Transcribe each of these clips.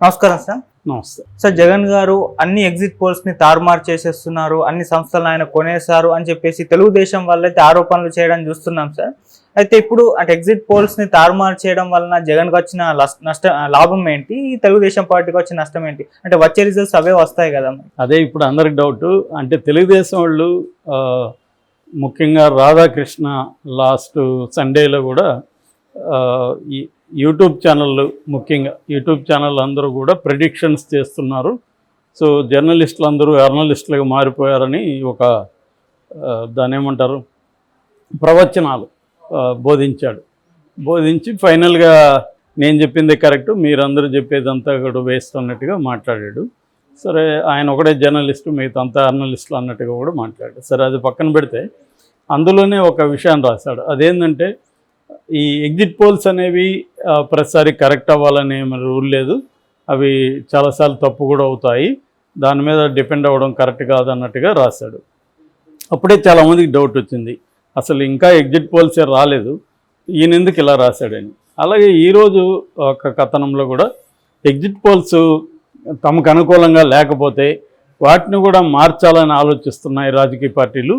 నమస్కారం సార్. నమస్తే సార్, జగన్ గారు అన్ని ఎగ్జిట్ పోల్స్ ని తారుమారు చేసేస్తున్నారు, అన్ని సంస్థలను ఆయన కొనేశారు అని చెప్పేసి తెలుగుదేశం వాళ్ళైతే ఆరోపణలు చేయడం చూస్తున్నాం సార్. అయితే ఇప్పుడు అంటే ఎగ్జిట్ పోల్స్ ని తారుమారు చేయడం వలన జగన్ కి వచ్చిన లాభం ఏంటి, తెలుగుదేశం పార్టీకి వచ్చిన నష్టం ఏంటి? అంటే వచ్చే రిజల్ట్స్ అవే వస్తాయి కదా. అదే ఇప్పుడు అందరికి డౌట్. అంటే తెలుగుదేశం వాళ్ళు ముఖ్యంగా రాధాకృష్ణ లాస్ట్ సండేలో కూడా ఈ యూట్యూబ్ ఛానళ్ళు, ముఖ్యంగా యూట్యూబ్ ఛానల్ అందరూ కూడా ప్రెడిక్షన్స్ చేస్తున్నారు. సో జర్నలిస్టులు అందరూ జర్నలిస్టులుగా మారిపోయారని ఒక దాని ఏమంటారు ప్రవచనాలు బోధించి ఫైనల్గా నేను చెప్పింది కరెక్ట్, మీరందరూ చెప్పేదంతా కూడా వేస్ట్ అన్నట్టుగా మాట్లాడాడు. సరే, ఆయన ఒకటే జర్నలిస్టు, మిగతా అంతా జర్నలిస్టులు అన్నట్టుగా కూడా మాట్లాడాడు. సరే, అది పక్కన పెడితే అందులోనే ఒక విషయాన్ని రాశాడు. అదేంటంటే ఈ ఎగ్జిట్ పోల్స్ అనేవి ప్రతిసారి కరెక్ట్ అవ్వాలని రూల్ లేదు, అవి చాలాసార్లు తప్పు కూడా అవుతాయి, దాని మీద డిపెండ్ అవ్వడం కరెక్ట్ కాదు అన్నట్టుగా రాశాడు. అప్పుడే చాలామందికి డౌట్ వచ్చింది, అసలు ఇంకా ఎగ్జిట్ పోల్సే రాలేదు, ఈయన ఎందుకు ఇలా రాశాడని. అలాగే ఈరోజు ఒక కథనంలో కూడా ఎగ్జిట్ పోల్స్ తమకు అనుకూలంగా లేకపోతే వాటిని కూడా మార్చాలని ఆలోచిస్తున్నాయి రాజకీయ పార్టీలు.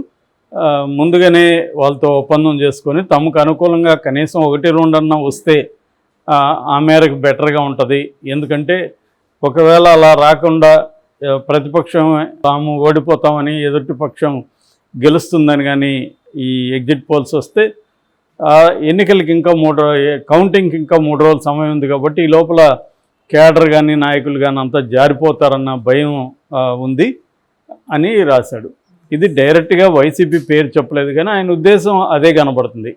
ముందుగానే వాళ్ళతో ఒప్పందం చేసుకొని తమకు అనుకూలంగా కనీసం 1-2 అన్నా వస్తే ఆ మేరకు బెటర్గా ఉంటుంది. ఎందుకంటే ఒకవేళ అలా రాకుండా ప్రతిపక్షం తాము ఓడిపోతామని, ఎదుటి పక్షం గెలుస్తుందని కానీ ఈ ఎగ్జిట్ పోల్స్ వస్తే ఎన్నికలకి ఇంకా కౌంటింగ్కి ఇంకా 3 రోజుల సమయం ఉంది కాబట్టి ఈ లోపల కేడర్ కానీ నాయకులు కానీ అంతా జారిపోతారన్న భయం ఉంది అని రాశాడు. ఇది డైరెక్ట్గా వైసీపీ పేరు చెప్పలేదు, కానీ ఆయన ఉద్దేశం అదే కనబడుతుంది.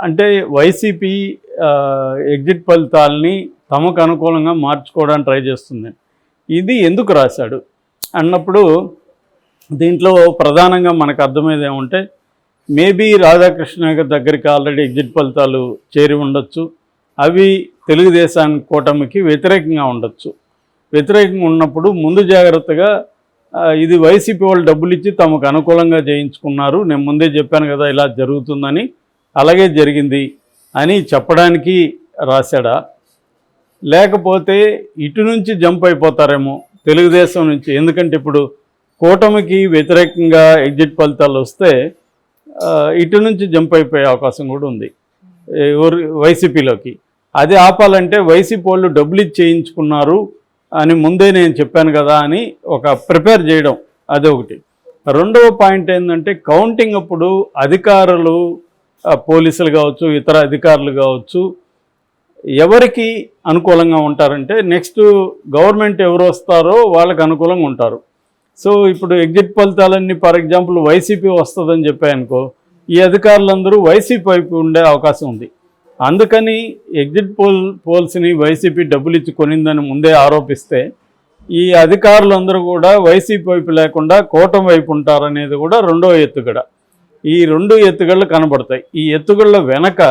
అంటే వైసీపీ ఎగ్జిట్ ఫలితాలని తమకు అనుకూలంగా మార్చుకోవడానికి ట్రై చేస్తుంది. ఇది ఎందుకు రాశాడు అన్నప్పుడు దీంట్లో ప్రధానంగా మనకు అర్థమయ్యేది ఏమంటే, మేబీ రాధాకృష్ణ దగ్గరికి ఆల్రెడీ ఎగ్జిట్ ఫలితాలు చేరి ఉండొచ్చు, అవి తెలుగుదేశానికి కూటమికి వ్యతిరేకంగా ఉండొచ్చు. వ్యతిరేకంగా ఉన్నప్పుడు ముందు జాగ్రత్తగా ఇది వైసీపీ వాళ్ళు డబ్బులు ఇచ్చి తమకు అనుకూలంగా చేయించుకున్నారు, నేను ముందే చెప్పాను కదా ఇలా జరుగుతుందని, అలాగే జరిగింది అని చెప్పడానికి రాశాడా, లేకపోతే ఇటు నుంచి జంప్ అయిపోతారేమో తెలుగుదేశం నుంచి? ఎందుకంటే ఇప్పుడు కూటమికి వ్యతిరేకంగా ఎగ్జిట్ ఫలితాలు వస్తే ఇటు నుంచి జంప్ అయిపోయే అవకాశం కూడా ఉంది వైసీపీలోకి. అది ఆపాలంటే వైసీపీ వాళ్ళు డబ్బులు ఇచ్చి చేయించుకున్నారు అని ముందే నేను చెప్పాను కదా అని ఒక ప్రిపేర్ చేయడం, అదొకటి. రెండవ పాయింట్ ఏంటంటే, కౌంటింగ్ అప్పుడు అధికారులు, పోలీసులు కావచ్చు, ఇతర అధికారులు కావచ్చు, ఎవరికి అనుకూలంగా ఉంటారంటే నెక్స్ట్ గవర్నమెంట్ ఎవరు వస్తారో వాళ్ళకి అనుకూలంగా ఉంటారు. సో ఇప్పుడు ఎగ్జిట్ ఫలితాలన్నీ ఫర్ ఎగ్జాంపుల్ వైసీపీ వస్తుందని చెప్పాయనుకో, ఈ అధికారులందరూ వైసీపీ వైపు ఉండే అవకాశం ఉంది. అందుకని ఎగ్జిట్ పోల్స్ని వైసీపీ డబ్బులు ఇచ్చి కొనిందని ముందే ఆరోపిస్తే ఈ అధికారులందరూ కూడా వైసీపీ వైపు లేకుండా కూటమి వైపు ఉంటారనేది కూడా రెండో ఎత్తుగడ. ఈ 2 ఎత్తుగడలు కనబడతాయి. ఈ ఎత్తుగడల వెనక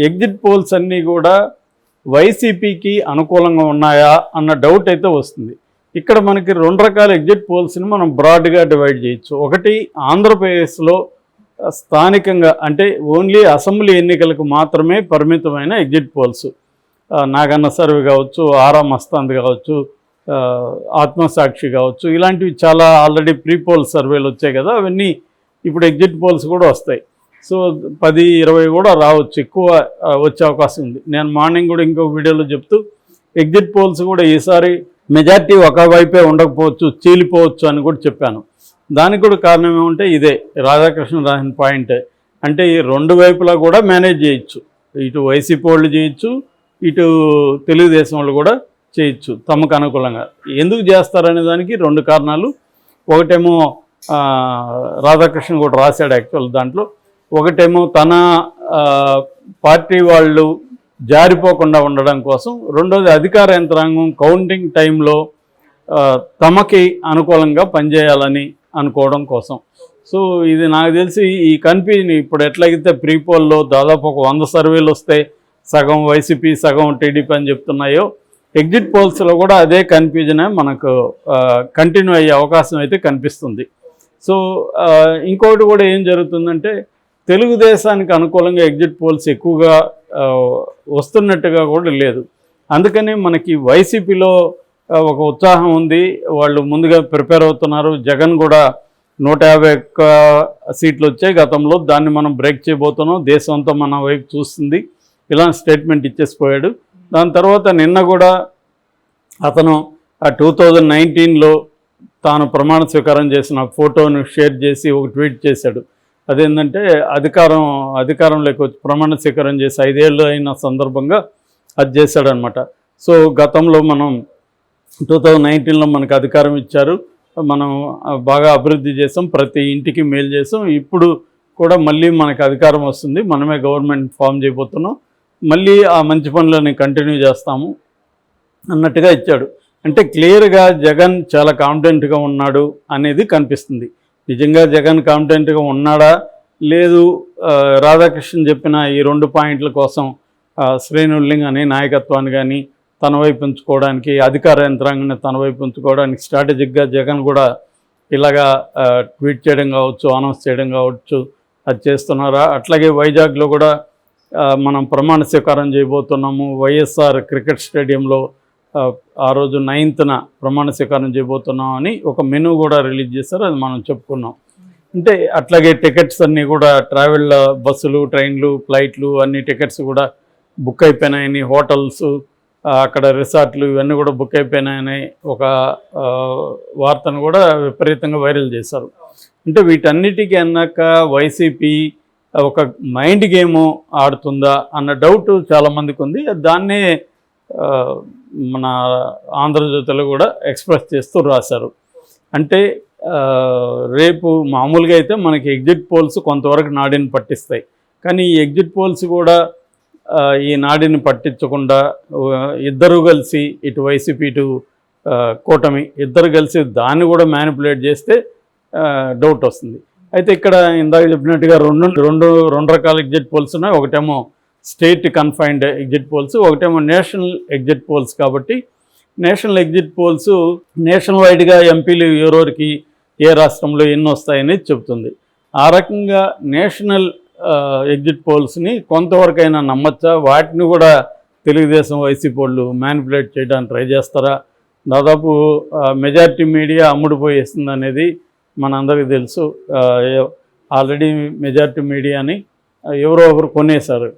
ఎగ్జిట్ పోల్స్ అన్నీ కూడా వైసీపీకి అనుకూలంగా ఉన్నాయా అన్న డౌట్ అయితే వస్తుంది. ఇక్కడ మనకి 2 రకాల ఎగ్జిట్ పోల్స్ని మనం బ్రాడ్గా డివైడ్ చేయొచ్చు. ఒకటి, ఆంధ్రప్రదేశ్లో స్థానికంగా అంటే ఓన్లీ అసెంబ్లీ ఎన్నికలకు మాత్రమే పరిమితమైన ఎగ్జిట్ పోల్స్, నాగన్న సర్వే కావచ్చు, ఆరా మస్తాంద్ కావచ్చు, ఆత్మసాక్షి కావచ్చు, ఇలాంటివి చాలా ఆల్రెడీ ప్రీ పోల్ సర్వేలు వచ్చాయి కదా, అవన్నీ ఇప్పుడు ఎగ్జిట్ పోల్స్ కూడా వస్తాయి. సో 10-20 కూడా రావచ్చు, ఎక్కువ వచ్చే అవకాశం ఉంది. నేను మార్నింగ్ కూడా ఇంకో వీడియోలో చెప్తూ ఎగ్జిట్ పోల్స్ కూడా ఈసారి మెజార్టీ ఒకవైపే ఉండకపోవచ్చు, చీలిపోవచ్చు అని కూడా చెప్పాను. దానికి కూడా కారణం ఏమంటే ఇదే రాధాకృష్ణ రాసిన పాయింట్. అంటే ఈ 2 వైపులా కూడా మేనేజ్ చేయొచ్చు, ఇటు వైసీపీ వాళ్ళు చేయొచ్చు, ఇటు తెలుగుదేశం వాళ్ళు కూడా చేయొచ్చు తమకు అనుకూలంగా. ఎందుకు చేస్తారనే దానికి 2 కారణాలు. ఒకటేమో రాధాకృష్ణ కూడా రాశాడు యాక్చువల్ దాంట్లో. ఒకటేమో తన పార్టీ వాళ్ళు జారిపోకుండా ఉండడం కోసం, రెండోది అధికార యంత్రాంగం కౌంటింగ్ టైంలో తమకి అనుకూలంగా పనిచేయాలని అనుకోవడం కోసం. సో ఇది నాకు తెలిసి ఈ కన్ఫ్యూజన్ ఇప్పుడు ఎట్లయితే ప్రీపోల్లో దాదాపు ఒక 100 సర్వేలు వస్తే సగం వైసీపీ సగం టీడీపీ అని చెప్తున్నాయో, ఎగ్జిట్ పోల్స్లో కూడా అదే కన్ఫ్యూజనే మనకు కంటిన్యూ అయ్యే అవకాశం అయితే కనిపిస్తుంది. సో ఇంకొకటి కూడా ఏం జరుగుతుందంటే, తెలుగుదేశానికి అనుకూలంగా ఎగ్జిట్ పోల్స్ ఎక్కువగా వస్తున్నట్టుగా కూడా లేదు. అందుకని మనకి వైసీపీలో ఒక ఉత్సాహం ఉంది, వాళ్ళు ముందుగా ప్రిపేర్ అవుతున్నారు. జగన్ కూడా 151 సీట్లు వచ్చాయి గతంలో, దాన్ని మనం బ్రేక్ చేయబోతున్నాం, దేశం అంతా మన వైపు చూస్తుంది, ఇలా స్టేట్మెంట్ ఇచ్చేసిపోయాడు. దాని తర్వాత నిన్న కూడా అతను 2019లో తాను ప్రమాణ స్వీకారం చేసిన ఫోటోను షేర్ చేసి ఒక ట్వీట్ చేశాడు. అదేంటంటే అధికారంలోకి వచ్చి ప్రమాణ స్వీకారం చేసి 5 ఏళ్ళు అయిన సందర్భంగా అది చేశాడనమాట. సో గతంలో మనం 2019లో మనకు అధికారం ఇచ్చారు, మనం బాగా అభివృద్ధి చేసాం, ప్రతి ఇంటికి మేలు చేసాం, ఇప్పుడు కూడా మళ్ళీ మనకు అధికారం వస్తుంది, మనమే గవర్నమెంట్ ఫామ్ చేయబోతున్నాం, మళ్ళీ ఆ మంచి పనులని కంటిన్యూ చేస్తాము అన్నట్టుగా ఇచ్చాడు. అంటే క్లియర్గా జగన్ చాలా కాన్ఫిడెంట్గా ఉన్నాడు అనేది కనిపిస్తుంది. నిజంగా జగన్ కాన్ఫిడెంట్గా ఉన్నాడా లేదు, రాధాకృష్ణ చెప్పిన ఈ 2 పాయింట్ల కోసం శ్రేణుల్ని కానీ నాయకత్వాన్ని కానీ తన వైపు ఉంచుకోవడానికి, అధికార యంత్రాంగాన్ని తన వైపు ఉంచుకోవడానికి స్ట్రాటజిక్గా జగన్ కూడా ఇలాగా ట్వీట్ చేయడం కావచ్చు, అనౌన్స్ చేయడం కావచ్చు, అది చేస్తున్నారా? అట్లాగే వైజాగ్లో కూడా మనం ప్రమాణ స్వీకారం చేయబోతున్నాము, వైఎస్ఆర్ క్రికెట్ స్టేడియంలో ఆ రోజు 9th ప్రమాణ స్వీకారం చేయబోతున్నాం అని ఒక మెనూ కూడా రిలీజ్ చేశారు, అది మనం చెప్పుకున్నాం. అంటే అట్లాగే టికెట్స్ అన్నీ కూడా ట్రావెల్ బస్సులు, ట్రైన్లు, ఫ్లైట్లు అన్ని టికెట్స్ కూడా బుక్ అయిపోయినాయని, హోటల్స్, అక్కడ రిసార్ట్లు ఇవన్నీ కూడా బుక్ అయిపోయినాయని ఒక వార్తను కూడా విపరీతంగా వైరల్ చేశారు. అంటే వీటన్నిటికీ అన్నాక వైసీపీ ఒక మైండ్ గేమ్ ఆడుతుందా అన్న డౌట్ చాలామందికి ఉంది. దాన్నే మన ఆంధ్రజ్యోతిలో కూడా ఎక్స్ప్రెస్ చేస్తూ రాశారు. అంటే రేపు మామూలుగా అయితే మనకి ఎగ్జిట్ పోల్స్ కొంతవరకు నాడిని పట్టిస్తాయి, కానీ ఈ ఎగ్జిట్ పోల్స్ కూడా ఈ నాడిని పట్టించకుండా ఇద్దరు కలిసి, ఇటు వైసీపీ ఇటు కూటమి ఇద్దరు కలిసి దాన్ని కూడా మ్యానిపులేట్ చేస్తే డౌట్ వస్తుంది. అయితే ఇక్కడ ఇందాక చెప్పినట్టుగా రెండు రకాల ఎగ్జిట్ పోల్స్ ఉన్నాయి. ఒకటేమో స్టేట్ కన్ఫైన్డ్ ఎగ్జిట్ పోల్స్, ఒకటేమో నేషనల్ ఎగ్జిట్ పోల్స్. కాబట్టి నేషనల్ ఎగ్జిట్ పోల్స్ నేషనల్ వైడ్గా ఎంపీలు ఎవరెవరికి ఏ రాష్ట్రంలో ఎన్ని వస్తాయనేది చెబుతుంది. ఆ రకంగా నేషనల్ ఎగ్జిట్ పోల్స్ని కొంతవరకైనా నమ్మచ్చా? వాటిని కూడా తెలుగుదేశం వైసీపీ వాళ్ళు మ్యానిపులేట్ చేయడానికి ట్రై చేస్తారా? దాదాపు మెజారిటీ మీడియా అమ్ముడుపోయేస్తుంది అనేది మనందరికీ తెలుసు. ఆల్రెడీ మెజారిటీ మీడియాని ఎవరో ఒకరు కొనేశారు,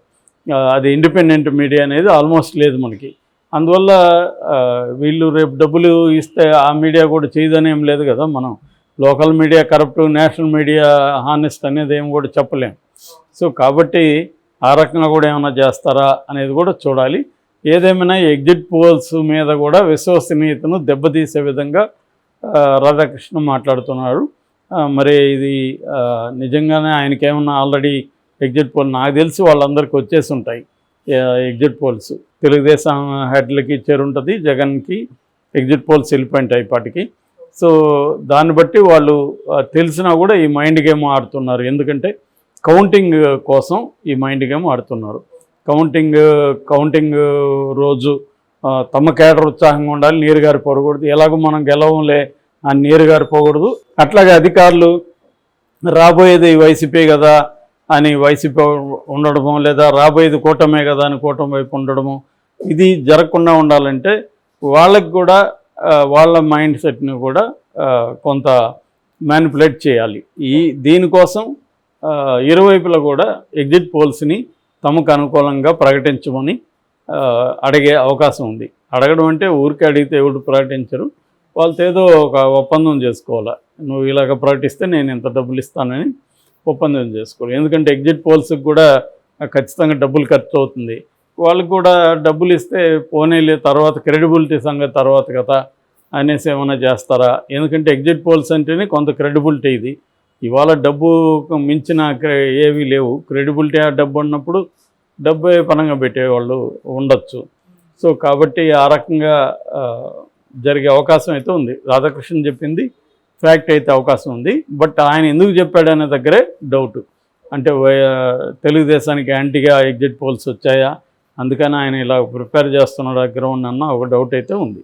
అది ఇండిపెండెంట్ మీడియా అనేది ఆల్మోస్ట్ లేదు మనకి. అందువల్ల వీళ్ళు రేపు డబ్బులు ఇస్తే ఆ మీడియా కూడా చేయదనేం లేదు కదా. మనం local media corrupt, national media honest అనేది ఏం కూడా చెప్పలేం. సో కాబట్టి ఆ రకంగా కూడా ఏమైనా చేస్తారా అనేది కూడా చూడాలి. ఏదేమైనా ఎగ్జిట్ పోల్స్ మీద కూడా విశ్వసనీయతను దెబ్బతీసే విధంగా రాధాకృష్ణ మాట్లాడుతున్నారు. మరి ఇది నిజంగానే ఆయనకేమన్నా ఆల్రెడీ ఎగ్జిట్ పోల్ నాకు తెలిసి వాళ్ళందరికీ వచ్చేసి ఉంటాయి ఎగ్జిట్ పోల్స్. తెలుగుదేశం హెడ్లకి చేరుంటుంది, జగన్కి ఎగ్జిట్ పోల్స్ వెళ్ళిపోయింటాయి ఇప్పటికి. సో దాన్ని బట్టి వాళ్ళు తెలిసినా కూడా ఈ మైండ్ గేమ్ ఆడుతున్నారు. ఎందుకంటే కౌంటింగ్ కోసం ఈ మైండ్ గేమ్ ఆడుతున్నారు. కౌంటింగ్ రోజు తమ కేడర్ ఉత్సాహంగా ఉండాలి, నీరు గారిపోకూడదు, ఎలాగో మనం గెలవంలే ఆ నీరు గారిపోకూడదు. అట్లాగే అధికారులు రాబోయేది వైసీపీ కదా అని వైసీపీ ఉండడము, లేదా రాబోయేది కూటమే కదా అని కూటమి వైపు ఉండడము, ఇది జరగకుండా ఉండాలంటే వాళ్ళకి కూడా వాళ్ళ మైండ్ సెట్ని కూడా కొంత మ్యానిపులేట్ చేయాలి. దీనికోసం ఇరువైపులా కూడా ఎగ్జిట్ పోల్స్ని తమకు అనుకూలంగా ప్రకటించమని అడిగే అవకాశం ఉంది. అడగడం అంటే ఊరికే అడిగితే ఎవరు ప్రకటించరు, వాళ్ళతో ఏదో ఒక ఒప్పందం చేసుకోవాలి. నువ్వు ఇలాగ ప్రకటిస్తే నేను ఇంత డబ్బులు ఇస్తానని ఒప్పందం చేసుకోవాలి. ఎందుకంటే ఎగ్జిట్ పోల్స్కి కూడా ఖచ్చితంగా డబ్బులు ఖర్చు అవుతుంది. వాళ్ళకి కూడా డబ్బులు ఇస్తే పోనీలే, తర్వాత క్రెడిబిలిటీ సంగతి తర్వాత కదా అనేసి ఏమైనా చేస్తారా? ఎందుకంటే ఎగ్జిట్ పోల్స్ అంటేనే కొంత క్రెడిబిలిటీ. ఇది ఇవాళ డబ్బు మించిన ఏవీ లేవు. క్రెడిబిలిటీ ఆ డబ్బు ఉన్నప్పుడు డబ్బే పనంగా పెట్టేవాళ్ళు ఉండొచ్చు. సో కాబట్టి ఆ రకంగా జరిగే అవకాశం అయితే ఉంది. రాధాకృష్ణ చెప్పింది ఫ్యాక్ట్ అయితే అవకాశం ఉంది. బట్ ఆయన ఎందుకు చెప్పాడనే దగ్గరే డౌట్. అంటే తెలుగుదేశానికి యాంటీగా ఎగ్జిట్ పోల్స్ వచ్చాయా, అందుకని ఆయన ఇలా ప్రిపేర్ చేస్తున్నాడు గ్రౌండ్ అన్న ఒక డౌట్ అయితే ఉంది.